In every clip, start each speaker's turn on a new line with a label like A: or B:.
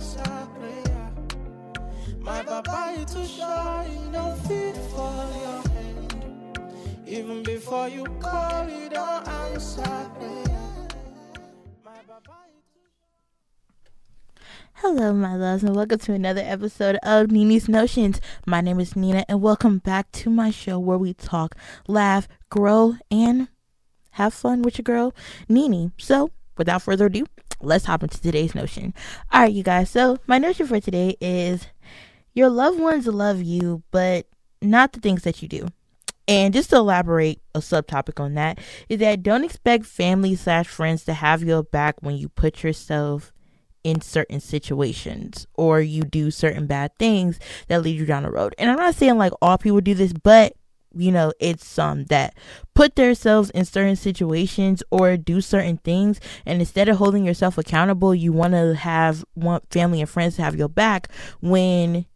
A: answer prayer. My papa, you too shy, you don't fit for your hand. Even before you call, you don't answer prayer. My papa, you too.
B: Hello, my loves, and welcome to another episode of Nene's Notions. My name is Nene, and welcome back to my show where we talk, laugh, grow, and have fun with your girl, Nene. So, without further ado, let's hop into today's notion. All right, you guys. So, my notion for today is your loved ones love you, but not the things that you do. And just to elaborate a subtopic on that is that don't expect family/friends to have your back when you put yourself in certain situations or you do certain bad things that lead you down the road. And I'm not saying like all people do this, but it's some that put themselves in certain situations or do certain things, and instead of holding yourself accountable, you want family and friends to have your back when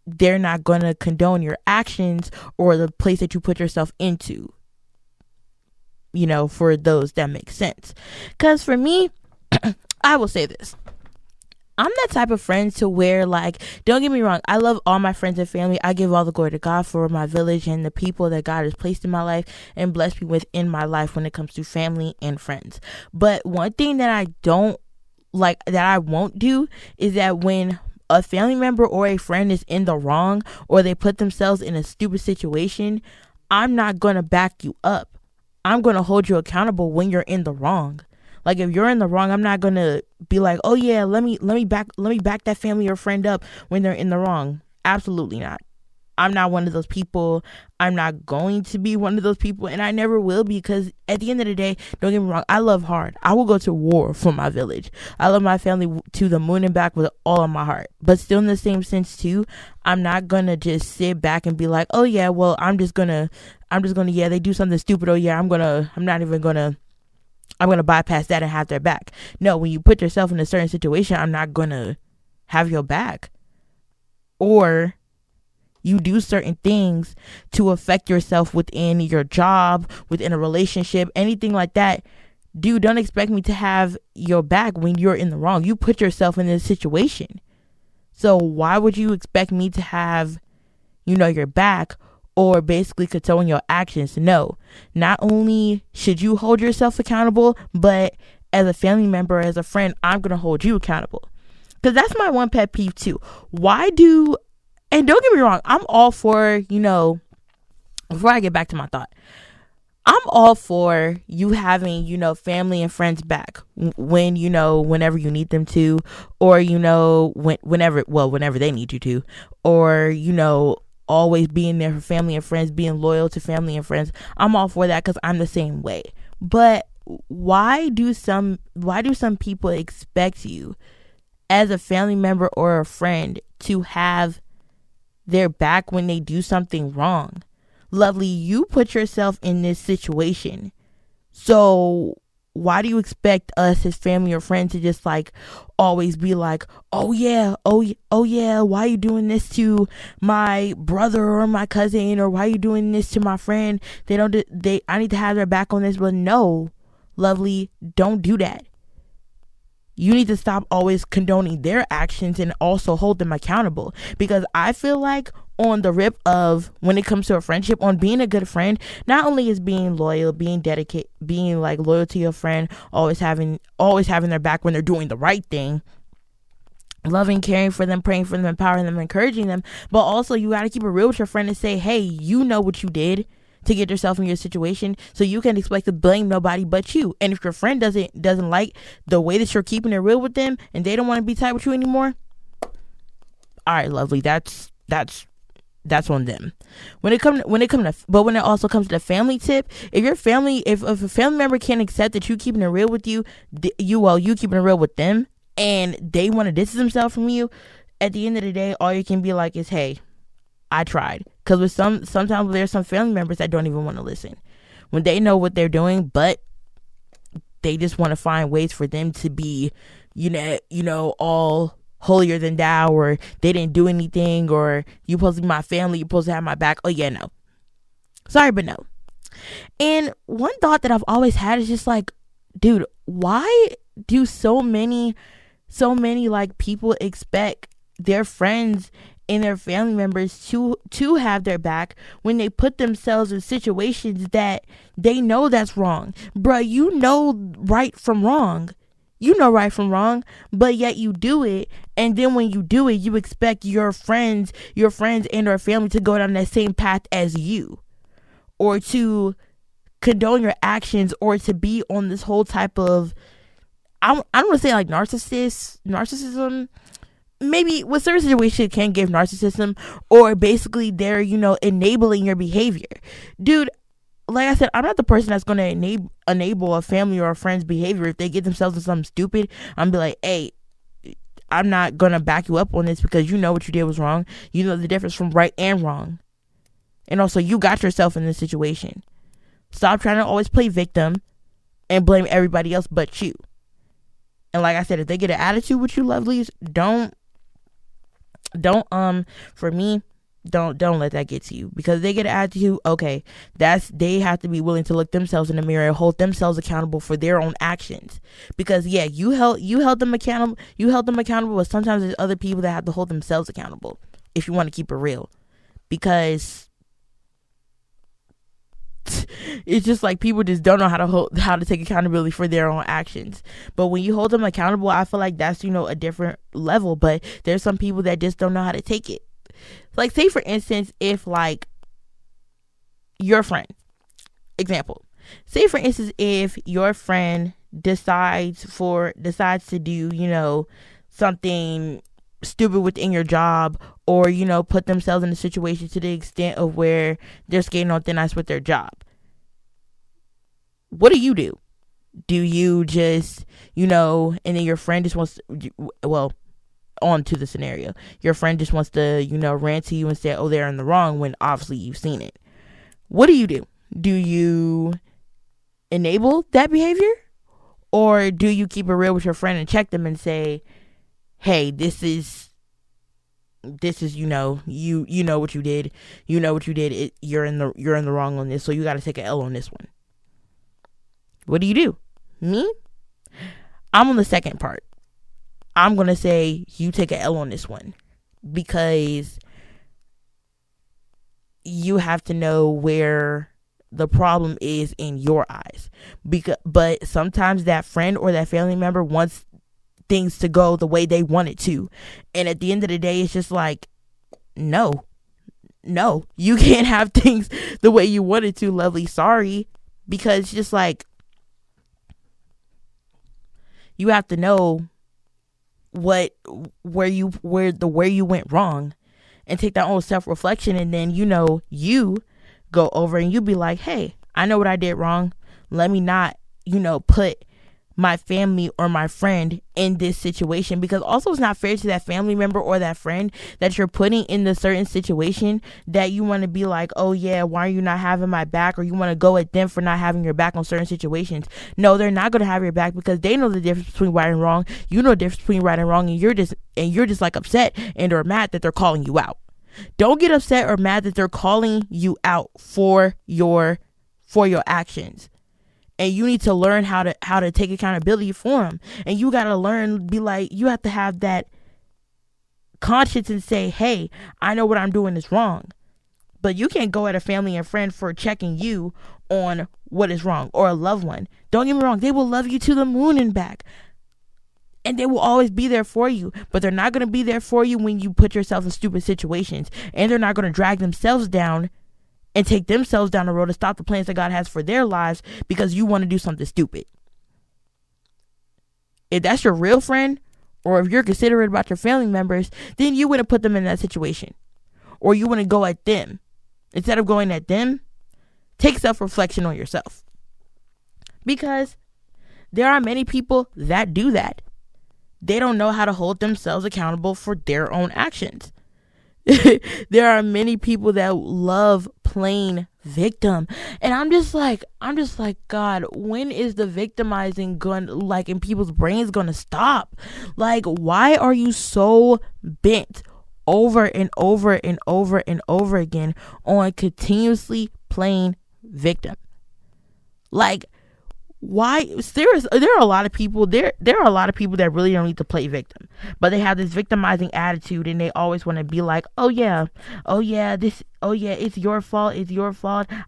B: they're not going to condone your actions or the place that you put yourself into. For those that make sense. Because for me, I will say this. I'm that type of friend to where, don't get me wrong, I love all my friends and family. I give all the glory to God for my village and the people that God has placed in my life and blessed me with in my life when it comes to family and friends. But one thing that I don't like, that I won't do, is that when a family member or a friend is in the wrong or they put themselves in a stupid situation, I'm not going to back you up. I'm going to hold you accountable when you're in the wrong. Like, if you're in the wrong, I'm not gonna be like, oh yeah, let me back that family or friend up when they're in the wrong. Absolutely not. I'm not one of those people. I'm not going to be one of those people, and I never will be, because at the end of the day, don't get me wrong, I love hard. I will go to war for my village. I love my family to the moon and back with all of my heart. But still, in the same sense too, I'm not gonna just sit back and be like, oh yeah, well, I'm just gonna, yeah, they do something stupid. Oh yeah, I'm gonna bypass that and have their back. No, when you put yourself in a certain situation, I'm not gonna have your back. Or you do certain things to affect yourself within your job, within a relationship, anything like that. Dude, don't expect me to have your back when you're in the wrong. You put yourself in this situation. So why would you expect me to have, your back, or basically controlling your actions? No, not only should you hold yourself accountable, but as a family member, as a friend, I'm going to hold you accountable. Because that's my one pet peeve too. And don't get me wrong, I'm all for, before I get back to my thought, I'm all for you having, family and friends back whenever you need them to, or, whenever they need you to, or, always being there for family and friends, being loyal to family and friends. I'm all for that because I'm the same way. But why do some people expect you as a family member or a friend to have their back when they do something wrong? Lovely, you put yourself in this situation. So why do you expect us as family or friends to just always be like, oh yeah, why are you doing this to my brother or my cousin, or why are you doing this to my friend? I need to have their back on this. But no, lovely, don't do that. You need to stop always condoning their actions and also hold them accountable. Because I feel like on the rip of when it comes to a friendship, on being a good friend, not only is being loyal, being dedicated, being loyal to your friend, always having their back when they're doing the right thing, loving, caring for them, praying for them, empowering them, encouraging them, but also you got to keep it real with your friend and say, hey, you know what you did to get yourself in your situation, so you can expect to blame nobody but you. And if your friend doesn't like the way that you're keeping it real with them and they don't want to be tight with you anymore, all right, lovely, that's on them. When it also comes to the family tip, if a family member can't accept that you keeping it real with you keeping it real with them, and they want to distance themselves from you, at the end of the day, all you can be like is, hey, I tried. Because sometimes there's some family members that don't even want to listen when they know what they're doing, but they just want to find ways for them to be, all holier than thou, or they didn't do anything, or you supposed to be my family, you're supposed to have my back. Oh yeah, no. Sorry, but no. And one thought that I've always had is just dude, why do so many So many like people expect their friends and their family members to have their back when they put themselves in situations that they know that's wrong. Bruh, you know right from wrong. You know right from wrong, but yet you do it. And then when you do it, you expect your friends and or family to go down that same path as you, or to condone your actions, or to be on this whole type of, I don't want to say like narcissism. Maybe with certain situations it can give narcissism, or basically they're, enabling your behavior. Dude, like I said, I'm not the person that's going to enable a family or a friend's behavior. If they get themselves in something stupid, I'm be like, hey, I'm not going to back you up on this, because you know what you did was wrong. You know the difference from right and wrong. And also, you got yourself in this situation. Stop trying to always play victim and blame everybody else but you. And like I said, if they get an attitude with you, lovelies, don't for me, don't let that get to you. Because they get an attitude, okay, they have to be willing to look themselves in the mirror and hold themselves accountable for their own actions. Because yeah, you held them accountable, but sometimes there's other people that have to hold themselves accountable, if you want to keep it real. Because it's just like people just don't know how to take accountability for their own actions. But when you hold them accountable, I feel like that's, a different level. But there's some people that just don't know how to take it. Like, say for instance, if like your friend, example, say for instance, if your friend decides to do, something stupid within your job, or, put themselves in a situation to the extent of where they're skating on thin ice with their job. What do? Do you just, and then your friend just wants to, on to the scenario, your friend just wants to, rant to you and say, oh, they're in the wrong, when obviously you've seen it. What do? Do you enable that behavior? Or do you keep it real with your friend and check them and say, hey, this is you know what you did. You're in the wrong on this, so you got to take an L on this one. What do? Me? I'm on the second part. I'm going to say you take an L on this one, because you have to know where the problem is in your eyes. But sometimes that friend or that family member wants things to go the way they want it to. And at the end of the day, it's just like, no, you can't have things the way you want it to, lovely. Sorry. Because it's just like, you have to know where you went wrong, and take that own self-reflection. And then, you go over and you be like, hey, I know what I did wrong. Let me not, put my family or my friend in this situation. Because also, it's not fair to that family member or that friend that you're putting in the certain situation that you want to be like, oh yeah, why are you not having my back? Or you want to go at them for not having your back on certain situations. No, they're not going to have your back, because they know the difference between right and wrong. You know the difference between right and wrong, and you're just like upset and or mad that they're calling you out. Don't get upset or mad that they're calling you out for your actions. And you need to learn how to take accountability for them. And you got to learn, you have to have that conscience and say, hey, I know what I'm doing is wrong. But you can't go at a family and friend for checking you on what is wrong, or a loved one. Don't get me wrong. They will love you to the moon and back. And they will always be there for you. But they're not going to be there for you when you put yourself in stupid situations. And they're not going to drag themselves down and take themselves down the road to stop the plans that God has for their lives, because you want to do something stupid. If that's your real friend, or if you're considerate about your family members, then you wouldn't put them in that situation. Or you wouldn't go at them. Instead of going at them, take self-reflection on yourself. Because there are many people that do that. They don't know how to hold themselves accountable for their own actions. There are many people that love playing victim, and I'm just like, God, when is the victimizing in people's brains gonna stop? Like, why are you so bent over and over and over and over again on continuously playing victim? Like, Why? Seriously, there are a lot of people there are a lot of people that really don't need to play victim, but they have this victimizing attitude, and they always want to be like, oh yeah, it's your fault,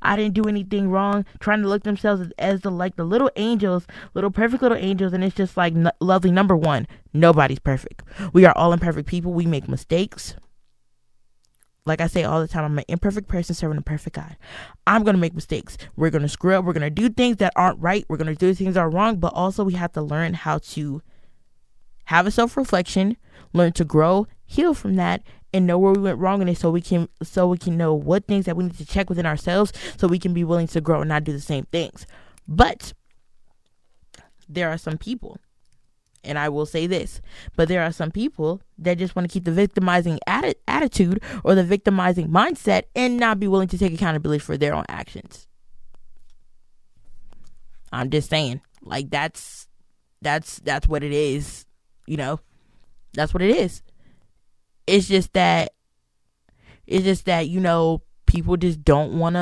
B: I didn't do anything wrong, trying to look themselves as the little angels, little perfect little angels. And it's just like, lovely, number one, nobody's perfect. We are all imperfect people. We make mistakes. Like I say all the time, I'm an imperfect person serving a perfect God. I'm going to make mistakes. We're going to screw up. We're going to do things that aren't right. We're going to do things that are wrong. But also we have to learn how to have a self-reflection, learn to grow, heal from that, and know where we went wrong in it, so we can know what things that we need to check within ourselves, so we can be willing to grow and not do the same things. But there are some people, and I will say this, but there are some people that just want to keep the victimizing attitude or the victimizing mindset and not be willing to take accountability for their own actions. I'm just saying, like, that's what it is, you know? That's what it is. It's just that, you know, people just don't want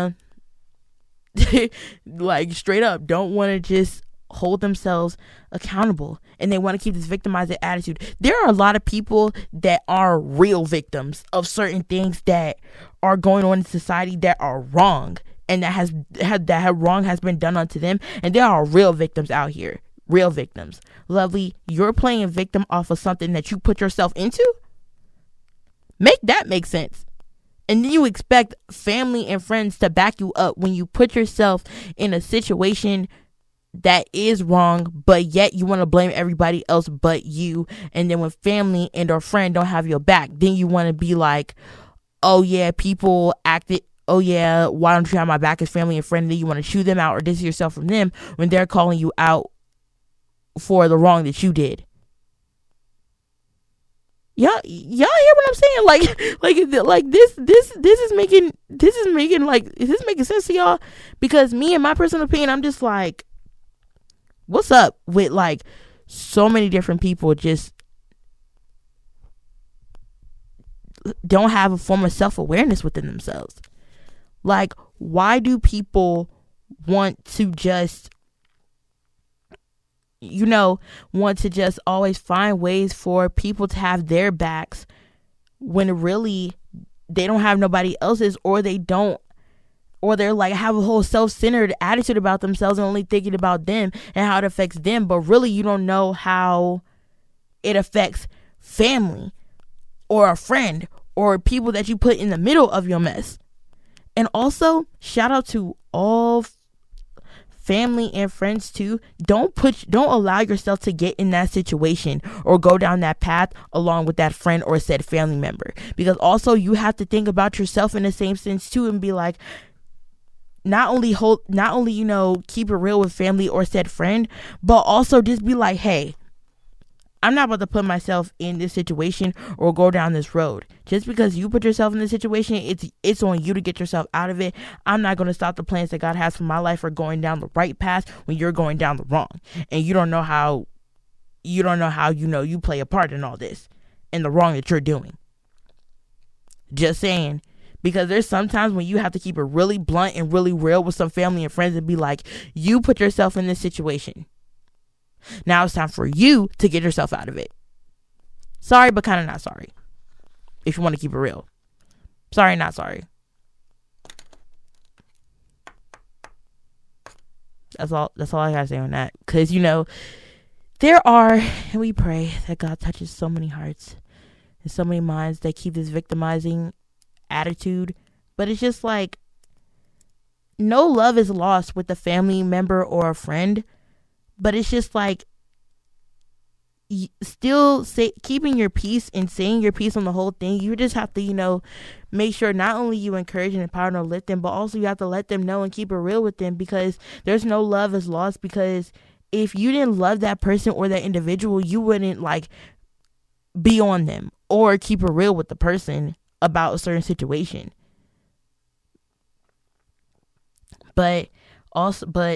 B: to, like, straight up, don't want to just hold themselves accountable, and they want to keep this victimizing attitude. There are a lot of people that are real victims of certain things that are going on in society that are wrong, and that wrong has been done unto them, and there are real victims out here. Real victims. Lovely, you're playing victim off of something that you put yourself into? Make that make sense. And then you expect family and friends to back you up when you put yourself in a situation that is wrong, but yet you want to blame everybody else but you. And then when family and or friend don't have your back, then you want to be like, oh yeah, people acted, oh yeah, why don't you have my back as family and friend? And then you want to shoo them out or distance yourself from them when they're calling you out for the wrong that you did. Y'all hear what I'm saying? Like this is making sense to y'all? Because me, in my personal opinion, I'm just like, what's up with like so many different people just don't have a form of self-awareness within themselves? Like, why do people want to just, you know, always find ways for people to have their backs when really they don't have nobody else's, or they're like have a whole self-centered attitude about themselves and only thinking about them and how it affects them, but really you don't know how it affects family or a friend or people that you put in the middle of your mess. And also, shout out to all family and friends too. Don't allow yourself to get in that situation or go down that path along with that friend or said family member, because also you have to think about yourself in the same sense too, and be like, not only you know, keep it real with family or said friend, but also just be like, hey, I'm not about to put myself in this situation or go down this road. Just because you put yourself in this situation, it's on you to get yourself out of it. I'm not going to stop the plans that God has for my life for going down the right path when you're going down the wrong. And you don't know how you know you play a part in all this and the wrong that you're doing. Just saying. Because there's sometimes when you have to keep it really blunt and really real with some family and friends and be like, you put yourself in this situation. Now it's time for you to get yourself out of it. Sorry, but kind of not sorry. If you want to keep it real. Sorry, not sorry. That's all I gotta say on that. Because, you know, and we pray that God touches so many hearts and so many minds that keep this victimizing attitude. But it's just like, no love is lost with a family member or a friend. But it's just like, still keeping your peace and saying your piece on the whole thing. You just have to, you know, make sure not only you encourage and empower and uplift them, but also you have to let them know and keep it real with them, because there's no love is lost. Because if you didn't love that person or that individual, you wouldn't like be on them or keep it real with the person about a certain situation. But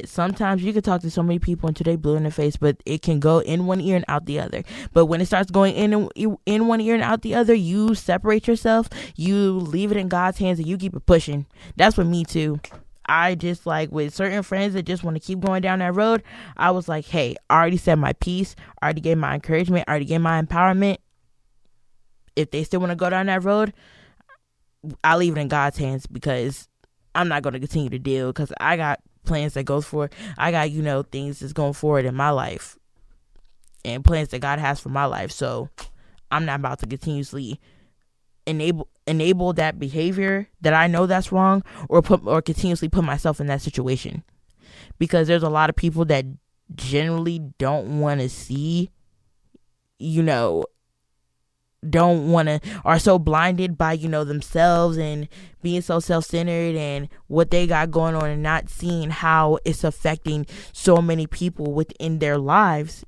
B: sometimes you can talk to so many people until they blue in the face, but it can go in one ear and out the other. But when it starts going in one ear and out the other, you separate yourself, you leave it in God's hands, and you keep it pushing. That's with me too. I just like with certain friends that just want to keep going down that road, I was like, hey, I already said my piece, I already gave my encouragement, I already gave my empowerment. If they still want to go down that road, I'll leave it in God's hands, because I'm not going to continue to deal, because I got plans that goes forward. I got, things that's going forward in my life and plans that God has for my life. So I'm not about to continuously enable that behavior that I know that's wrong, or continuously put myself in that situation, because there's a lot of people that generally don't want to see, are so blinded by, themselves and being so self-centered and what they got going on, and not seeing how it's affecting so many people within their lives.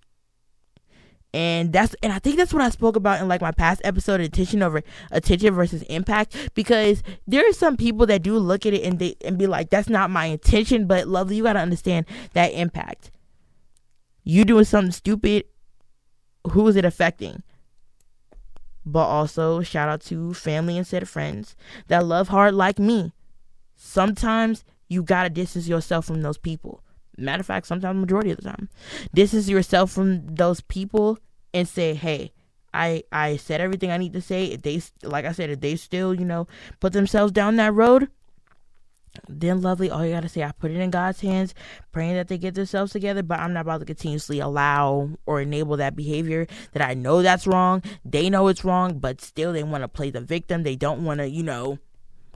B: And I think that's what I spoke about in like my past episode, attention versus impact, because there are some people that do look at it and be like, that's not my intention. But Lovely, you got to understand that impact. You doing something stupid, who is it affecting? But also shout out to family instead of friends that love hard like me. Sometimes you got to distance yourself from those people. Matter of fact, sometimes majority of the time, distance yourself from those people and say, hey, I said everything I need to say. If they, like I said, if they still, put themselves down that road, then Lovely, all you got to say, I put it in God's hands, praying that they get themselves together. But I'm not about to continuously allow or enable that behavior that I know that's wrong. They know it's wrong, but still they want to play the victim. They don't want to,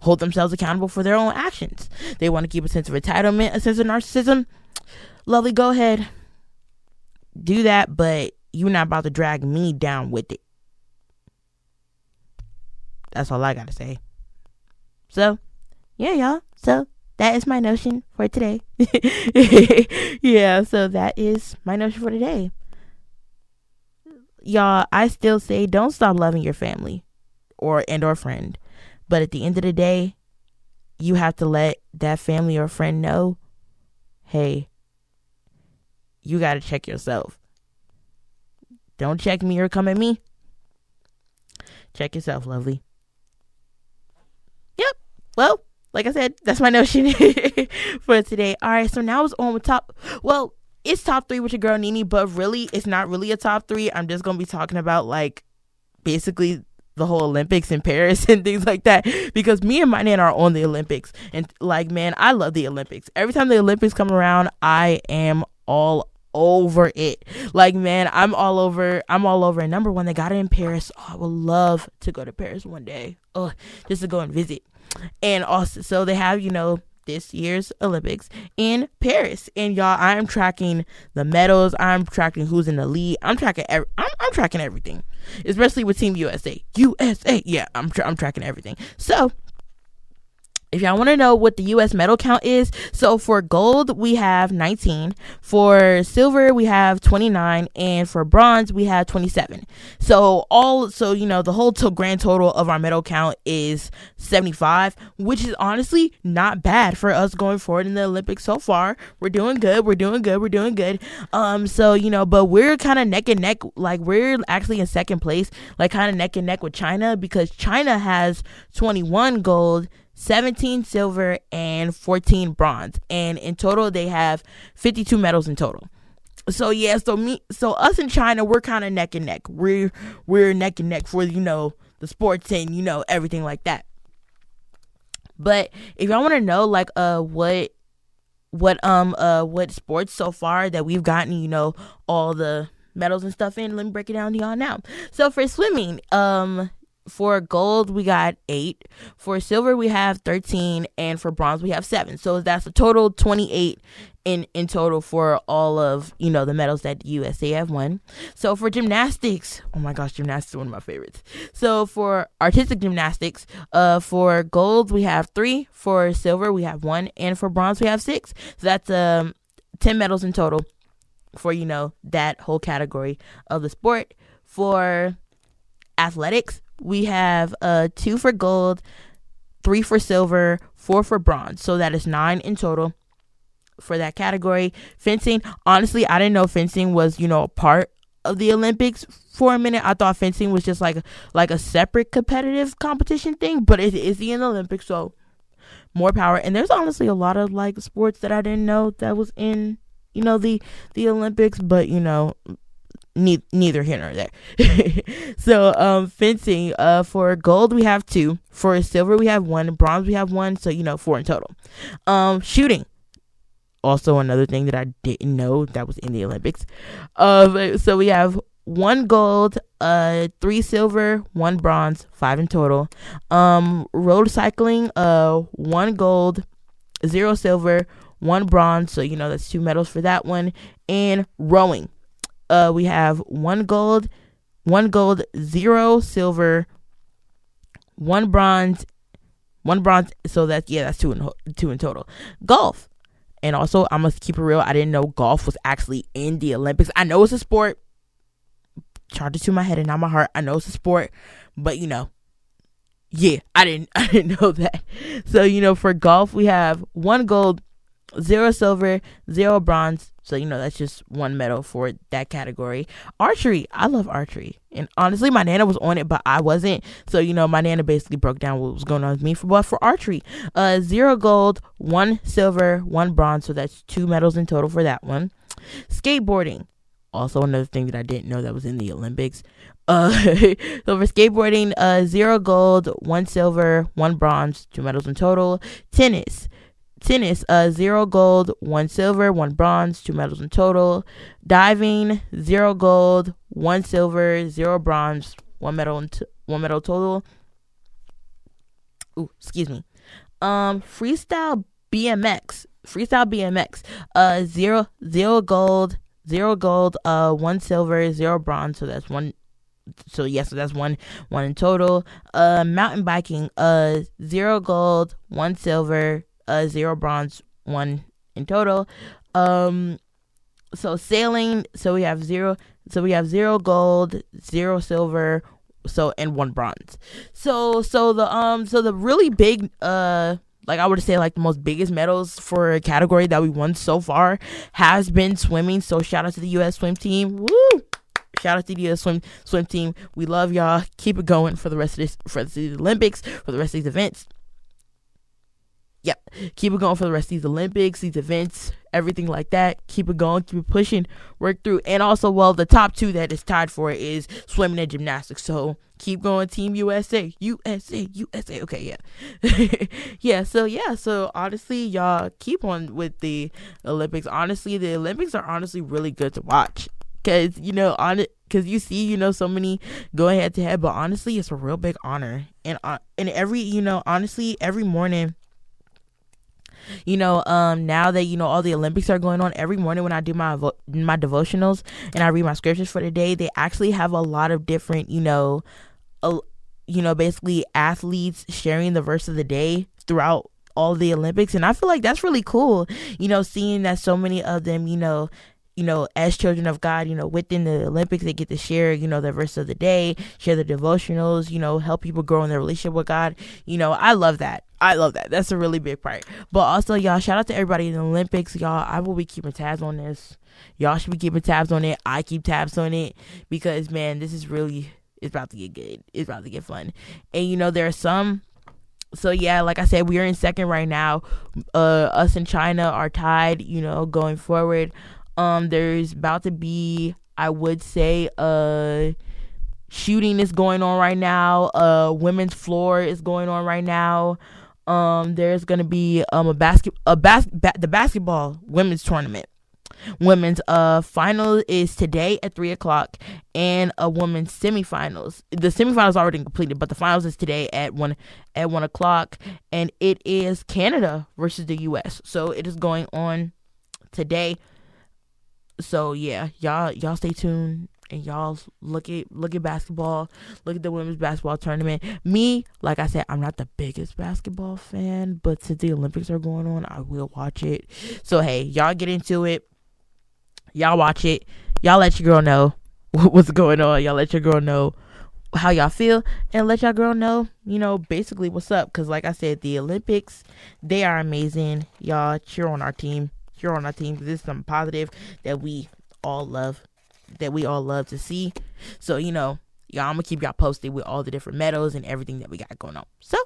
B: hold themselves accountable for their own actions. They want to keep a sense of entitlement, a sense of narcissism. Lovely, go ahead, do that, but you're not about to drag me down with it. That's all I gotta say. So yeah, y'all, so that is my notion for today. Yeah, so that is my notion for today, y'all. I still say, don't stop loving your family or friend, but at the end of the day, you have to let that family or friend know, hey, you got to check yourself. Don't check me or come at me. Check yourself, Lovely. Yep. Well, like I said, that's my notion for today. All right, so now it's on with it's top 3 with your girl Nene, but really, it's not really a top 3. I'm just going to be talking about, like, basically the whole Olympics in Paris and things like that, because me and my Nene are on the Olympics, and like, man, I love the Olympics. Every time the Olympics come around, I am all over it. Like, man, I'm all over it. Number one, they got it in Paris. I would love to go to Paris one day, just to go and visit. And also, so they have, this year's Olympics in Paris, and y'all, I'm tracking the medals, I'm tracking who's in the lead, I'm tracking I'm tracking everything, especially with Team USA. Yeah, I'm tracking everything. So if y'all want to know what the U.S. medal count is, so for gold, we have 19. For silver, we have 29. And for bronze, we have 27. So the whole grand total of our medal count is 75, which is honestly not bad for us going forward in the Olympics so far. We're doing good. But we're kind of neck and neck. Like, we're actually in second place, like kind of neck and neck with China, because China has 21 gold, 17 silver, and 14 bronze, and in total they have 52 medals in total. So yeah, so us and China, we're kind of neck and neck. We're neck and neck for the sports and everything like that. But if y'all want to know like what sports so far that we've gotten all the medals and stuff in, let me break it down to y'all now. So for swimming, for gold, we got 8. For silver, we have 13. And for bronze, we have 7. So that's a total 28 in total for all of, the medals that the USA have won. So for gymnastics, oh my gosh, gymnastics is one of my favorites. So for artistic gymnastics, for gold, we have 3. For silver, we have 1. And for bronze, we have 6. So that's 10 medals in total for, that whole category of the sport. For athletics, we have 2 for gold, 3 for silver, 4 for bronze. So that is 9 in total for that category. Fencing, honestly, I didn't know fencing was, a part of the Olympics for a minute. I thought fencing was just like a separate competitive competition thing, but it is the Olympics. So more power. And there's honestly a lot of like sports that I didn't know that was in, the Olympics, but neither here nor there. So fencing, for gold we have 2, for silver we have 1, bronze we have 1, so 4 in total. Shooting, also another thing that I didn't know that was in the Olympics. So we have 1 gold, 3 silver, 1 bronze, 5 in total. Road cycling, 1 gold, 0 silver, 1 bronze, so that's 2 medals for that one. And rowing, we have 1 gold, 0 silver, 1 bronze, so that's 2 in total. Golf, and also I'm gonna keep it real, I didn't know golf was actually in the Olympics. I know it's a sport, charge it to my head and not my heart. I know it's a sport, but yeah, I didn't know that. So for golf we have 1 gold, 0 silver, 0 bronze, so that's just 1 medal for that category. Archery, I love archery, and honestly my Nana was on it but I wasn't, so my Nana basically broke down what was going on with me. But for archery, 0 gold, 1 silver, 1 bronze, so that's 2 medals in total for that one. Skateboarding, also another thing that I didn't know that was in the Olympics. So for skateboarding, 0 gold, 1 silver, 1 bronze, 2 medals in total. Tennis, 0 gold, 1 silver, 1 bronze, 2 medals in total. Diving, 0 gold, 1 silver, 0 bronze, 1 medal total. Ooh, excuse me. Freestyle BMX, 0 gold, 1 silver, 0 bronze, so that's 1. So that's one in total. Mountain biking, 0 gold, 1 silver, 0 bronze, 1 in total. So sailing, so we have 0 gold, 0 silver, and 1 bronze. So the really big, like I would say like the most biggest medals for a category that we won so far has been swimming. So shout out to the U.S. swim team. Woo! Shout out to the U.S. swim team. We love y'all. Keep it going for the rest of the Olympics, for the rest of these events. Yep. Keep it going for the rest of these Olympics, these events, everything like that. Keep it going, keep it pushing, work through. And also, the top 2 that is tied for it is swimming and gymnastics. So keep going, Team USA. USA. Okay, yeah. So honestly, y'all keep on with the Olympics. Honestly, the Olympics are honestly really good to watch. Because, because you see, so many going head to head. But honestly, it's a real big honor. And every, honestly, every morning, now that all the Olympics are going on, every morning when I do my devotionals and I read my scriptures for the day, they actually have a lot of different basically athletes sharing the verse of the day throughout all the Olympics. And I feel like that's really cool, seeing that so many of them as children of God, within the Olympics, they get to share, the verse of the day, share the devotionals, help people grow in their relationship with God. I love that. That's a really big part. But also, y'all, shout out to everybody in the Olympics. Y'all, I will be keeping tabs on this. Y'all should be keeping tabs on it. I keep tabs on it because, man, this is really, it's about to get good. It's about to get fun. And, there are some. So, yeah, like I said, we are in second right now. Us and China are tied, going forward. There's about to be, I would say, shooting is going on right now. Women's floor is going on right now. There's gonna be the basketball women's tournament. Women's final is today at 3:00, and a women's semifinals. The semifinals are already completed, but the finals is today at 1:00, and it is Canada versus the U.S. So it is going on today. So yeah, y'all stay tuned and y'all look at basketball, look at the women's basketball tournament. Me, like I said, I'm not the biggest basketball fan, but since the Olympics are going on, I will watch it. So hey, y'all get into it. Y'all watch it. Y'all let your girl know what's going on. Y'all let your girl know how y'all feel, and let y'all girl know, basically what's up. Because like I said, the Olympics, they are amazing. Y'all cheer on our team. This is something positive that we all love to see. So, y'all, I'm gonna keep y'all posted with all the different medals and everything that we got going on. So,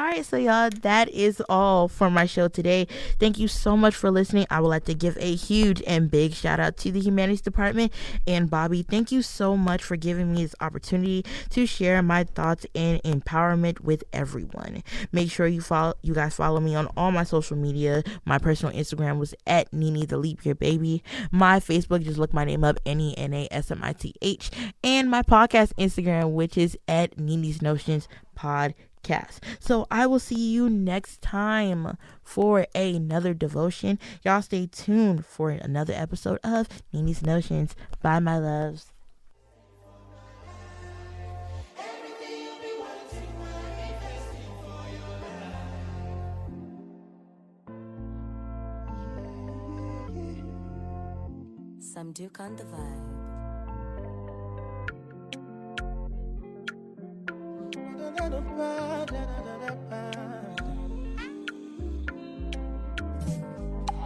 B: All right, so y'all, that is all for my show today. Thank you so much for listening. I would like to give a huge and big shout out to the humanities department and Bobby. Thank you so much for giving me this opportunity to share my thoughts and empowerment with everyone. Make sure you guys follow me on all my social media. My personal Instagram was at Nene the Leap Year Baby. My Facebook, just look my name up, NENASMITH, and my podcast Instagram, which is at Nene's Notions Podcast. So I will see you next time for another devotion. Y'all stay tuned for another episode of Nene's Notions. Bye, my loves.
C: Some Duke on the vibe.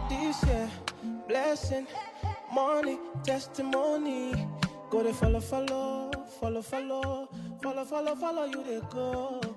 A: This year, blessing, money, testimony. Go to follow, you they go.